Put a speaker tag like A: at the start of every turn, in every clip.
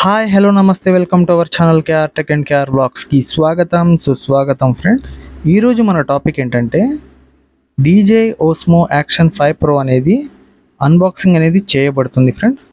A: Hi hello నమస్తే welcome to our channel KR Tech and KR బ్లాగ్స్కి స్వాగతం సుస్వాగతం ఫ్రెండ్స్. ఈరోజు మన టాపిక్ ఏంటంటే డీజే ఓస్మో యాక్షన్ 5 ప్రో అనేది అన్బాక్సింగ్ అనేది చేయబడుతుంది ఫ్రెండ్స్.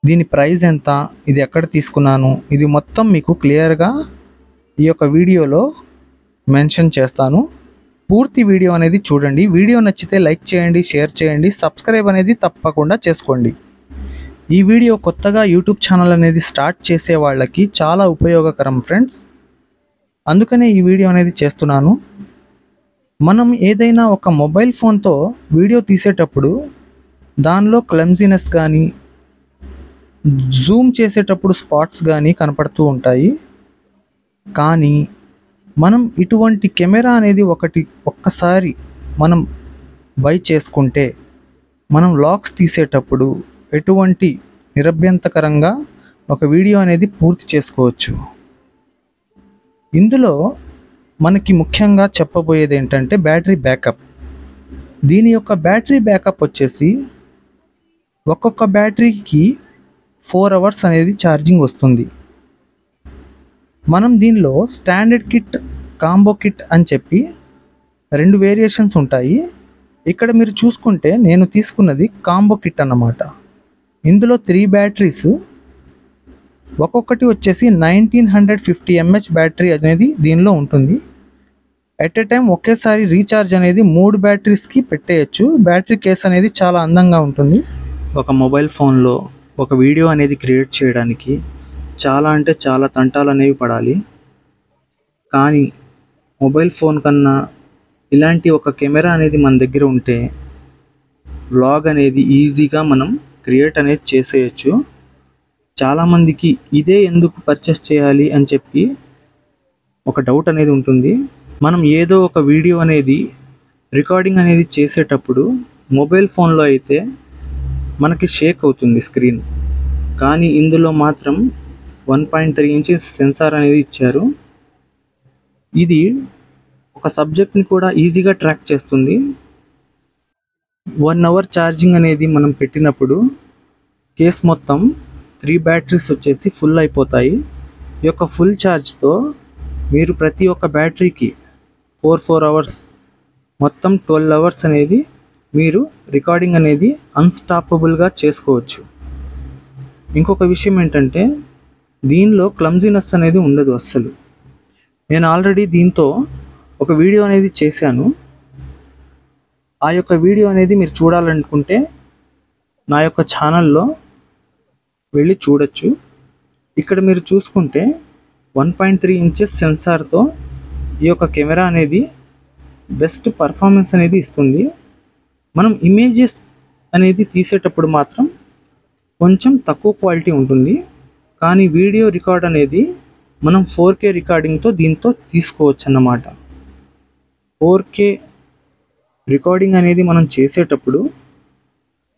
A: దీని ప్రైస్ ఎంత, ఇది ఎక్కడ తీసుకున్నాను, ఇది మొత్తం మీకు క్లియర్గా ఈ యొక్క వీడియోలో మెన్షన్ చేస్తాను. పూర్తి వీడియో అనేది చూడండి. వీడియో నచ్చితే లైక్ చేయండి, షేర్ చేయండి, సబ్స్క్రైబ్ అనేది తప్పకుండా చేసుకోండి. ఈ వీడియో కొత్తగా యూట్యూబ్ ఛానల్ అనేది స్టార్ట్ చేసే వాళ్ళకి చాలా ఉపయోగకరం ఫ్రెండ్స్. అందుకనే ఈ వీడియో అనేది చేస్తున్నాను. మనం ఏదైనా ఒక మొబైల్ ఫోన్తో వీడియో తీసేటప్పుడు దానిలో క్లమ్జీనెస్ కానీ జూమ్ చేసేటప్పుడు స్పాట్స్ కానీ కనపడుతూ ఉంటాయి. కానీ మనం ఇటువంటి కెమెరా అనేది ఒక్కసారి మనం బై చేసుకుంటే మనం లాక్స్ తీసేటప్పుడు ఎటువంటి నిరభ్యంతకరంగా ఒక వీడియో అనేది పూర్తి చేసుకోవచ్చు. ఇందులో మనకి ముఖ్యంగా చెప్పబోయేది ఏంటంటే బ్యాటరీ బ్యాకప్. దీని యొక్క బ్యాటరీ బ్యాకప్ వచ్చేసి ఒక్కొక్క బ్యాటరీకి 4 అవర్స్ అనేది ఛార్జింగ్ వస్తుంది. మనం దీనిలో స్టాండర్డ్ కిట్, కాంబో కిట్ అని చెప్పి 2 వేరియేషన్స్ ఉంటాయి. ఇక్కడ మీరు చూసుకుంటే నేను తీసుకున్నది కాంబో కిట్ అన్నమాట. ఇందులో 3 బ్యాటరీస్, ఒక్కొక్కటి వచ్చేసి 1950 mAh బ్యాటరీ అనేది దీనిలో ఉంటుంది. ఎట్ ఎ టైం ఒకేసారి రీఛార్జ్ అనేది 3 బ్యాటరీస్కి పెట్టేయచ్చు. బ్యాటరీ కేస్ అనేది చాలా అందంగా ఉంటుంది. ఒక మొబైల్ ఫోన్లో ఒక వీడియో అనేది క్రియేట్ చేయడానికి చాలా అంటే చాలా తంటాలు అనేవి పడాలి. కానీ మొబైల్ ఫోన్ కన్నా ఇలాంటి ఒక కెమెరా అనేది మన దగ్గర ఉంటే వ్లాగ్ అనేది ఈజీగా మనం క్రియేట్ అనేది చేసేయచ్చు. చాలామందికి ఇదే ఎందుకు పర్చేస్ చేయాలి అని చెప్పి ఒక డౌట్ అనేది ఉంటుంది. మనం ఏదో ఒక వీడియో అనేది రికార్డింగ్ అనేది చేసేటప్పుడు మొబైల్ ఫోన్లో అయితే మనకి షేక్ అవుతుంది స్క్రీన్. కానీ ఇందులో మాత్రం 1.3 ఇంచెస్ సెన్సార్ అనేది ఇచ్చారు. ఇది ఒక సబ్జెక్ట్ని కూడా ఈజీగా ట్రాక్ చేస్తుంది. 1 అవర్ ఛార్జింగ్ అనేది మనం పెట్టినప్పుడు కేస్ మొత్తం 3 బ్యాటరీస్ వచ్చేసి ఫుల్ అయిపోతాయి. ఈ యొక్క ఫుల్ ఛార్జ్తో మీరు ప్రతి ఒక్క బ్యాటరీకి 4 అవర్స్ మొత్తం 12 అవర్స్ అనేది మీరు రికార్డింగ్ అనేది అన్స్టాపబుల్గా చేసుకోవచ్చు. ఇంకొక విషయం ఏంటంటే దీనిలో క్లమ్జీనెస్ అనేది ఉండదు అస్సలు. నేను ఆల్రెడీ దీంతో ఒక వీడియో అనేది చేశాను. ఆ యొక్క వీడియో అనేది మీరు చూడాలనుకుంటే నా యొక్క ఛానల్లో వెళ్ళి చూడొచ్చు. ఇక్కడ మీరు చూసుకుంటే 1.3 ఇంచెస్ సెన్సార్తో ఈ యొక్క కెమెరా అనేది బెస్ట్ పర్ఫార్మెన్స్ అనేది ఇస్తుంది. మనం ఇమేజెస్ అనేది తీసేటప్పుడు మాత్రం కొంచెం తక్కువ క్వాలిటీ ఉంటుంది. కానీ వీడియో రికార్డ్ అనేది మనం 4K రికార్డింగ్తో దీంతో తీసుకోవచ్చు అన్నమాట. 4K రికార్డింగ్ అనేది మనం చేసేటప్పుడు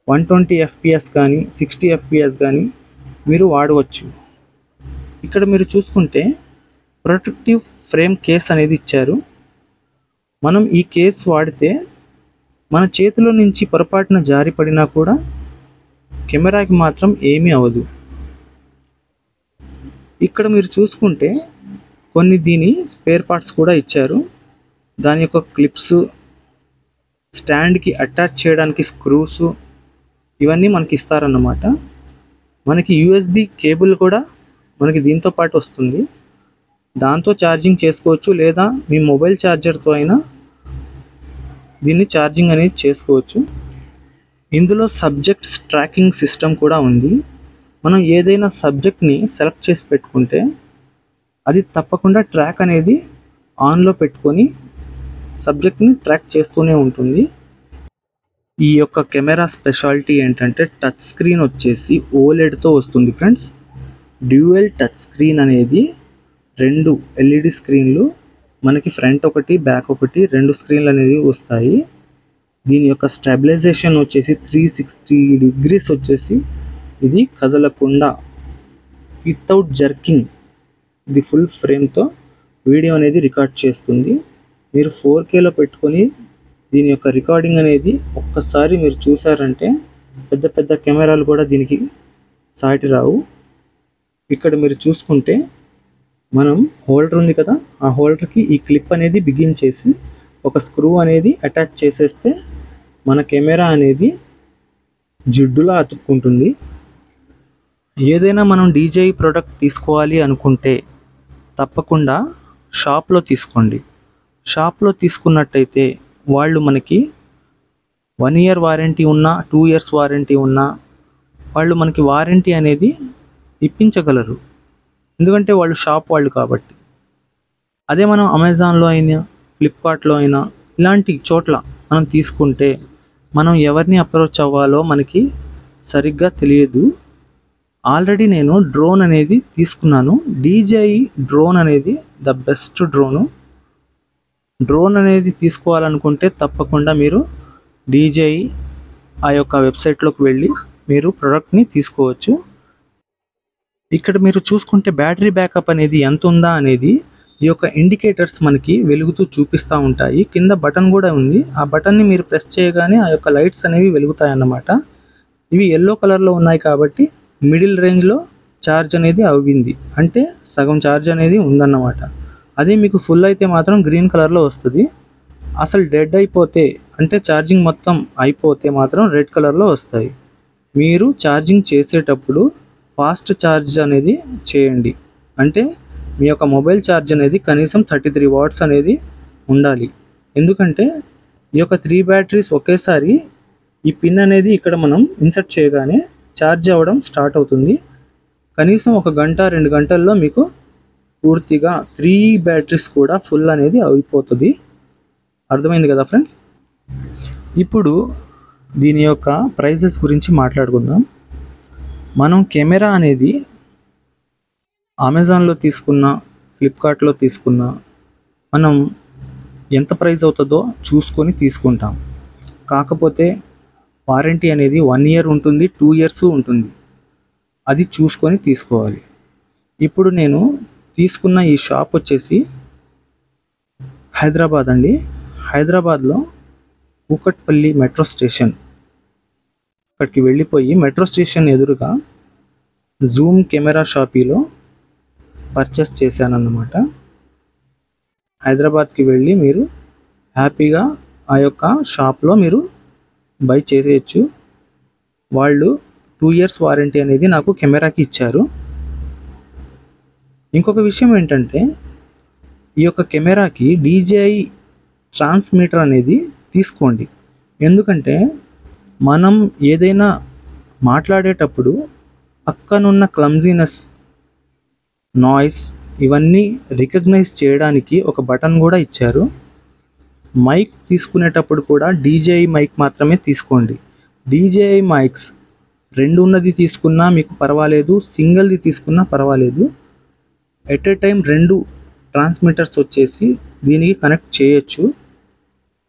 A: 120 FPS కానీ 60 FPS కానీ మీరు వాడవచ్చు. ఇక్కడ మీరు చూసుకుంటే ప్రొటెక్టివ్ ఫ్రేమ్ కేస్ అనేది ఇచ్చారు. మనం ఈ కేస్ వాడితే మన చేతిలో నుంచి పొరపాటున జారిపడినా కూడా కెమెరాకి మాత్రం ఏమీ అవ్వదు. ఇక్కడ మీరు చూసుకుంటే కొన్ని దీని స్పేర్ పార్ట్స్ కూడా ఇచ్చారు. దాని యొక్క క్లిప్స్, స్టాండ్కి అటాచ్ చేయడానికి స్క్రూస్, ఇవన్నీ మనకి ఇస్తారన్నమాట. మనకి USB కేబుల్ కూడా మనకి దీంతో పాటు వస్తుంది. దాంతో ఛార్జింగ్ చేసుకోవచ్చు, లేదా మీ మొబైల్ ఛార్జర్తో అయినా దీన్ని ఛార్జింగ్ అనేది చేసుకోవచ్చు. ఇందులో సబ్జెక్ట్స్ ట్రాకింగ్ సిస్టమ్ కూడా ఉంది. మనం ఏదైనా సబ్జెక్ట్ని సెలెక్ట్ చేసి పెట్టుకుంటే అది తప్పకుండా ట్రాక్ అనేది ఆన్లో పెట్టుకొని సబ్జెక్ట్ని ట్రాక్ చేస్తూనే ఉంటుంది. ఈ యొక్క కెమెరా స్పెషాలిటీ ఏంటంటే టచ్ స్క్రీన్ వచ్చేసి ఓలెడ్తో వస్తుంది ఫ్రెండ్స్. డ్యూయల్ టచ్ స్క్రీన్ అనేది 2 LED స్క్రీన్లు మనకి ఫ్రంట్ ఒకటి, బ్యాక్ ఒకటి, 2 స్క్రీన్లు అనేది వస్తాయి. దీని యొక్క స్టెబిలైజేషన్ వచ్చేసి 360 degrees వచ్చేసి ఇది కదలకుండా వితౌట్ జర్కింగ్ ఇది ఫుల్ ఫ్రేమ్తో వీడియో అనేది రికార్డ్ చేస్తుంది. మీరు 4Kలో పెట్టుకొని దీని యొక్క రికార్డింగ్ అనేది ఒక్కసారి మీరు చూసారంటే పెద్ద పెద్ద కెమెరాలు కూడా దీనికి సాటి రావు. ఇక్కడ మీరు చూసుకుంటే మనం హోల్డర్ ఉంది కదా, ఆ హోల్డర్కి ఈ క్లిప్ అనేది బిగించేసి ఒక స్క్రూ అనేది అటాచ్ చేసేస్తే మన కెమెరా అనేది జిడ్డులా అతుక్కుంటుంది. ఏదైనా మనం DJI ప్రోడక్ట్ తీసుకోవాలి అనుకుంటే తప్పకుండా షాప్లో తీసుకోండి. షాప్లో తీసుకున్నట్టయితే వాళ్ళు మనకి 1 year వారంటీ ఉన్నా 2 years వారంటీ ఉన్నా వాళ్ళు మనకి వారంటీ అనేది ఇప్పించగలరు, ఎందుకంటే వాళ్ళు షాప్ వాళ్ళు కాబట్టి. అదే మనం అమెజాన్లో అయినా ఫ్లిప్కార్ట్లో అయినా ఇలాంటి చోట్ల మనం తీసుకుంటే మనం ఎవరిని అప్రోచ్ అవ్వాలో మనకి సరిగ్గా తెలియదు. ఆల్రెడీ నేను డ్రోన్ అనేది తీసుకున్నాను. DJI డ్రోన్ అనేది ద బెస్ట్ డ్రోన్ అనేది తీసుకోవాలనుకుంటే తప్పకుండా మీరు DJI ఆ యొక్క వెబ్సైట్లోకి వెళ్ళి మీరు ప్రోడక్ట్ని తీసుకోవచ్చు. ఇక్కడ మీరు చూసుకుంటే బ్యాటరీ బ్యాకప్ అనేది ఎంత ఉందా అనేది ఈ యొక్క ఇండికేటర్స్ మనకి వెలుగుతూ చూపిస్తూ ఉంటాయి. కింద బటన్ కూడా ఉంది. ఆ బటన్ని మీరు ప్రెస్ చేయగానే ఆ యొక్క లైట్స్ అనేవి వెలుగుతాయి అన్నమాట. ఇవి ఎల్లో కలర్లో ఉన్నాయి కాబట్టి మిడిల్ రేంజ్లో ఛార్జ్ అనేది అవ్వింది, అంటే సగం ఛార్జ్ అనేది ఉందన్నమాట. అదే మీకు ఫుల్ అయితే మాత్రం గ్రీన్ కలర్లో వస్తుంది. అసలు డెడ్ అయిపోతే అంటే ఛార్జింగ్ మొత్తం అయిపోతే మాత్రం రెడ్ కలర్లో వస్తాయి. మీరు ఛార్జింగ్ చేసేటప్పుడు ఫాస్ట్ ఛార్జ్ అనేది చేయండి, అంటే మీ యొక్క మొబైల్ ఛార్జ్ అనేది కనీసం 33 watts అనేది ఉండాలి. ఎందుకంటే ఈ యొక్క 3 బ్యాటరీస్ ఒకేసారి ఈ పిన్ అనేది ఇక్కడ మనం ఇన్సర్ట్ చేయగానే ఛార్జ్ అవ్వడం స్టార్ట్ అవుతుంది. కనీసం 1 గంట 2 గంటల్లో మీకు పూర్తిగా 3 బ్యాటరీస్ కూడా ఫుల్ అనేది అయిపోతుంది. అర్థమైంది కదా ఫ్రెండ్స్. ఇప్పుడు దీని యొక్క ప్రైజెస్ గురించి మాట్లాడుకుందాం. మనం కెమెరా అనేది అమెజాన్లో తీసుకున్నా ఫ్లిప్కార్ట్లో తీసుకున్నా మనం ఎంత ప్రైస్ అవుతుందో చూసుకొని తీసుకుంటాం. కాకపోతే వారంటీ అనేది 1 year ఉంటుంది, 2 years ఉంటుంది. అది చూసుకొని తీసుకోవాలి. ఇప్పుడు నేను తీసుకున్న ఈ షాప్ వచ్చేసి హైదరాబాద్ అండి. హైదరాబాద్లో కూకట్పల్లి మెట్రో స్టేషన్, అక్కడికి వెళ్ళిపోయి మెట్రో స్టేషన్ ఎదురుగా జూమ్ కెమెరా షాపీలో పర్చేస్ చేశానన్నమాట. హైదరాబాద్కి వెళ్ళి మీరు హ్యాపీగా ఆ యొక్క షాప్లో మీరు బై చేసేయచ్చు. వాళ్ళు 2 years వారంటీ అనేది నాకు కెమెరాకి ఇచ్చారు. ఇంకొక విషయం ఏంటంటే ఈ యొక్క కెమెరాకి DJI ట్రాన్స్మిటర్ అనేది తీసుకోండి. ఎందుకంటే మనం ఏదైనా మాట్లాడేటప్పుడు పక్కనున్న క్లమ్జీనెస్, నాయిస్ ఇవన్నీ రికగ్నైజ్ చేయడానికి ఒక బటన్ కూడా ఇచ్చారు. మైక్ తీసుకునేటప్పుడు కూడా DJI మైక్ మాత్రమే తీసుకోండి. DJI మైక్స్ 2 ఉన్నది తీసుకున్నా మీకు పర్వాలేదు, సింగిల్ది తీసుకున్నా పర్వాలేదు. ఎట్ ఏ టైం 2 ట్రాన్స్మిటర్స్ వచ్చేసి దీనికి కనెక్ట్ చేయొచ్చు.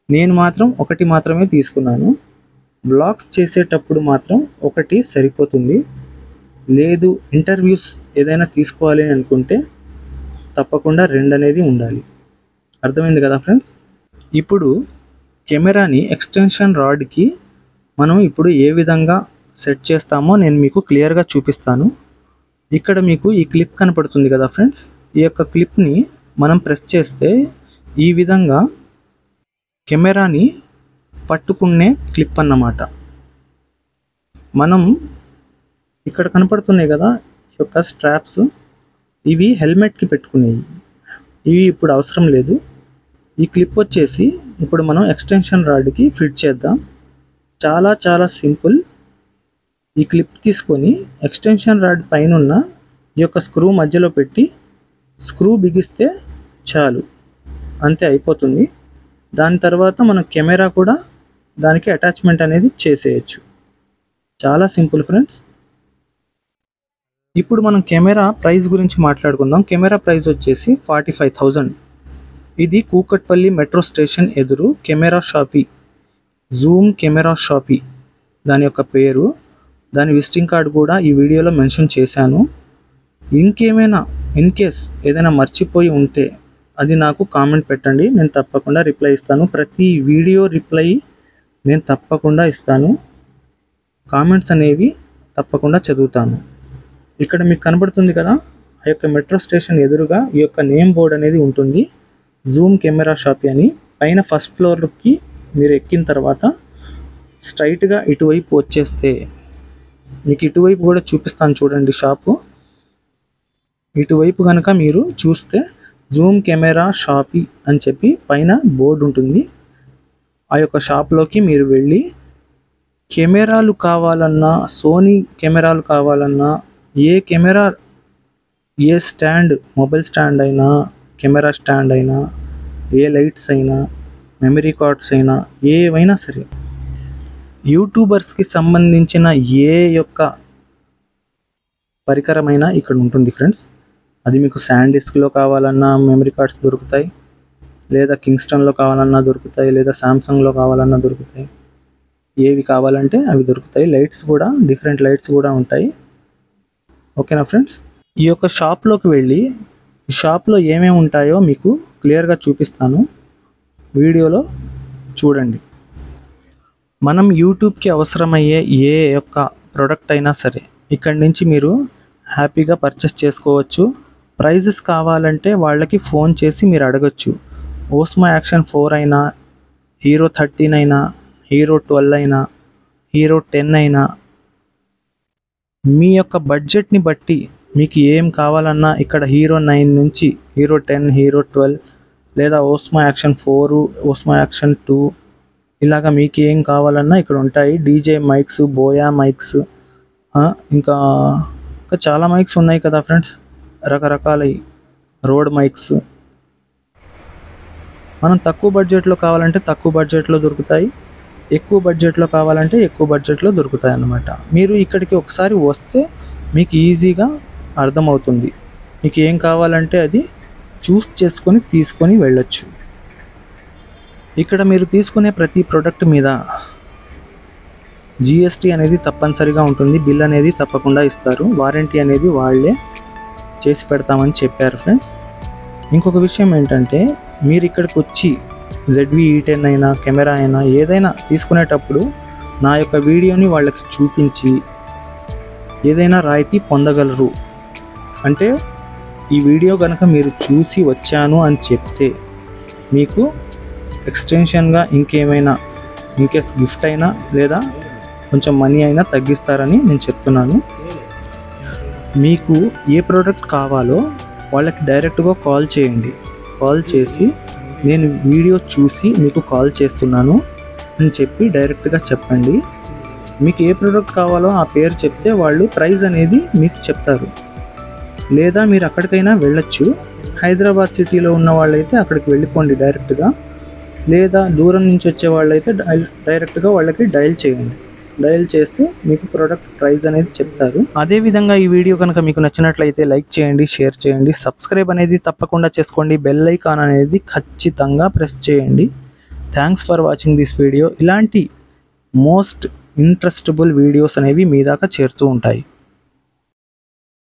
A: నేను మాత్రం 1 మాత్రమే తీసుకున్నాను. బ్లాగ్స్ చేసేటప్పుడు మాత్రం 1 సరిపోతుంది. లేదు ఇంటర్వ్యూస్ ఏదైనా తీసుకోవాలి అనుకుంటే తప్పకుండా 2 అనేది ఉండాలి. అర్థమైంది కదా ఫ్రెండ్స్. ఇప్పుడు కెమెరాని ఎక్స్టెన్షన్ రాడ్కి మనం ఇప్పుడు ఏ విధంగా సెట్ చేస్తామో నేను మీకు క్లియర్గా చూపిస్తాను. ఇక్కడ మీకు ఈ క్లిప్ కనపడుతుంది కదా ఫ్రెండ్స్. ఈ యొక్క క్లిప్ని మనం ప్రెస్ చేస్తే ఈ విధంగా కెమెరాని పట్టుకునే క్లిప్ అన్నమాట. మనం ఇక్కడ కనపడుతున్నాయి కదా ఈ యొక్క స్ట్రాప్స్, ఇవి హెల్మెట్కి పెట్టుకునేవి. ఇవి ఇప్పుడు అవసరం లేదు. ఈ క్లిప్ వచ్చేసి ఇప్పుడు మనం ఎక్స్టెన్షన్ రాడ్కి ఫిట్ చేద్దాం. చాలా చాలా సింపుల్. ఈ క్లిప్ తీసుకొని ఎక్స్టెన్షన్ రాడ్ పైన ఉన్న ఈ యొక్క స్క్రూ మధ్యలో పెట్టి స్క్రూ బిగిస్తే చాలు, అంతే అయిపోతుంది. దాని తర్వాత మనం కెమెరా కూడా దానికి అటాచ్మెంట్ అనేది చేసేయచ్చు. చాలా సింపుల్ ఫ్రెండ్స్. ఇప్పుడు మనం కెమెరా ప్రైస్ గురించి మాట్లాడుకుందాం. కెమెరా ప్రైస్ వచ్చేసి 45,000. ఇది కూకట్పల్లి మెట్రో స్టేషన్ ఎదురు కెమెరా షాపీ, జూమ్ కెమెరా షాపీ దాని యొక్క పేరు. దాని విజిటింగ్ కార్డ్ కూడా ఈ వీడియోలో మెన్షన్ చేశాను. ఇన్ కేస్ ఏదైనా మర్చిపోయి ఉంటే అది నాకు కామెంట్ పెట్టండి, నేను తప్పకుండా రిప్లై ఇస్తాను. ప్రతి వీడియో రిప్లై నేను తప్పకుండా ఇస్తాను. కామెంట్స్ అనేవి తప్పకుండా చదువుతాను. ఇక్కడ మీకు కనబడుతుంది కదా, ఆ యొక్క మెట్రో స్టేషన్ ఎదురుగా ఈ యొక్క నేమ్ బోర్డ్ అనేది ఉంటుంది, జూమ్ కెమెరా షాప్ అని. పైన ఫస్ట్ ఫ్లోర్కి మీరు ఎక్కిన తర్వాత స్ట్రైట్గా ఇటువైపు వచ్చేస్తే మీకు ఇటువైపు కూడా చూపిస్తాను చూడండి షాపు. ఇటువైపు కనుక మీరు చూస్తే జూమ్ కెమెరా షాపి అని చెప్పి పైన బోర్డు ఉంటుంది. ఆ యొక్క షాప్లోకి మీరు వెళ్ళి కెమెరాలు కావాలన్నా, సోనీ కెమెరాలు కావాలన్నా, ఏ camera, a stand, mobile stand అయినా, కెమెరా స్టాండ్ అయినా, ఏ లైట్స్ అయినా, మెమరీ కార్డ్స్ అయినా, ఏవైనా సరే, యూట్యూబర్స్కి సంబంధించిన ఏ యొక్క పరికరమైనా ఇక్కడ ఉంటుంది ఫ్రెండ్స్. అది మీకు శాండిస్క్లో కావాలన్నా మెమరీ కార్డ్స్ దొరుకుతాయి, లేదా కింగ్స్టన్లో కావాలన్నా దొరుకుతాయి, లేదా సామ్సంగ్లో కావాలన్నా దొరుకుతాయి. ఏవి కావాలంటే అవి దొరుకుతాయి. లైట్స్ కూడా డిఫరెంట్ లైట్స్ కూడా ఉంటాయి. ఓకేనా ఫ్రెండ్స్? ఈ యొక్క షాప్లోకి వెళ్ళి ఈ షాప్లో ఏమేమి ఉంటాయో మీకు క్లియర్గా చూపిస్తాను, వీడియోలో చూడండి. మనం యూట్యూబ్కి అవసరమయ్యే ఏ యొక్క ప్రోడక్ట్ అయినా సరే ఇక్కడి నుంచి మీరు హ్యాపీగా పర్చేస్ చేసుకోవచ్చు. ప్రైజెస్ కావాలంటే వాళ్ళకి ఫోన్ చేసి మీరు అడగచ్చు. ఓస్మో యాక్షన్ 4 అయినా, హీరో 13 అయినా, హీరో 12 అయినా, హీరో 10 అయినా, మీ యొక్క బడ్జెట్ని బట్టి మీకు ఏం కావాలన్నా ఇక్కడ హీరో 9 నుంచి హీరో 10, హీరో 12, లేదా ఓస్మో యాక్షన్ 4, ఓస్మో యాక్షన్ 2, ఇలాగా మీకు ఏం కావాలన్నా ఇక్కడ ఉంటాయి. డీజే మైక్స్, బోయా మైక్స్, ఇంకా చాలా మైక్స్ ఉన్నాయి కదా ఫ్రెండ్స్, రకరకాల రోడ్ మైక్స్. మనం తక్కువ బడ్జెట్లో కావాలంటే తక్కువ బడ్జెట్లో దొరుకుతాయి, ఎక్కువ బడ్జెట్లో కావాలంటే ఎక్కువ బడ్జెట్లో దొరుకుతాయి అన్నమాట. మీరు ఇక్కడికి ఒకసారి వస్తే మీకు ఈజీగా అర్థమవుతుంది. మీకు ఏం కావాలంటే అది చూస్ చేసుకొని తీసుకొని వెళ్ళొచ్చు. ఇక్కడ మీరు తీసుకునే ప్రతి ప్రోడక్ట్ మీద జిఎస్టీ అనేది తప్పనిసరిగా ఉంటుంది. బిల్ అనేది తప్పకుండా ఇస్తారు. వారంటీ అనేది వాళ్ళే చేసి పెడతామని చెప్పారు ఫ్రెండ్స్. ఇంకొక విషయం ఏంటంటే, మీరు ఇక్కడికి వచ్చి ZV-E10 అయినా, కెమెరా అయినా ఏదైనా తీసుకునేటప్పుడు నా యొక్క వీడియోని వాళ్ళకి చూపించి ఏదైనా రాయితీ పొందగలరు. అంటే ఈ వీడియో కనుక మీరు చూసి వచ్చాను అని చెప్తే మీకు ఎక్స్టెన్షన్గా ఇంకేమైనా ఇన్కేస్ గిఫ్ట్ అయినా లేదా కొంచెం మనీ అయినా తగ్గిస్తారని నేను చెప్తున్నాను. మీకు ఏ ప్రోడక్ట్ కావాలో వాళ్ళకి డైరెక్ట్గా కాల్ చేయండి. కాల్ చేసి నేను వీడియో చూసి మీకు కాల్ చేస్తున్నాను అని చెప్పి డైరెక్ట్గా చెప్పండి. మీకు ఏ ప్రోడక్ట్ కావాలో ఆ పేరు చెప్తే వాళ్ళు ప్రైస్ అనేది మీకు చెప్తారు. లేదా మీరు అక్కడికైనా వెళ్ళొచ్చు. హైదరాబాద్ సిటీలో ఉన్న వాళ్ళైతే అక్కడికి వెళ్ళిపోండి డైరెక్ట్గా, లేదా దూరం నుంచి వచ్చే వాళ్ళైతే డైరెక్ట్గా వాళ్ళకి డయల్ చేయండి. డయల్ చేస్తే మీకు ప్రోడక్ట్ ప్రైస్ అనేది చెప్తారు. అదేవిధంగా ఈ వీడియో కనుక మీకు నచ్చినట్లయితే లైక్ చేయండి, షేర్ చేయండి, సబ్స్క్రైబ్ అనేది తప్పకుండా చేసుకోండి, బెల్ ఐకాన్ అనేది ఖచ్చితంగా ప్రెస్ చేయండి. Thanks for watching this video. ఇలాంటి మోస్ట్ ఇంట్రెస్టబుల్ వీడియోస్ అనేవి మీ దాకా చేరుతూ ఉంటాయి.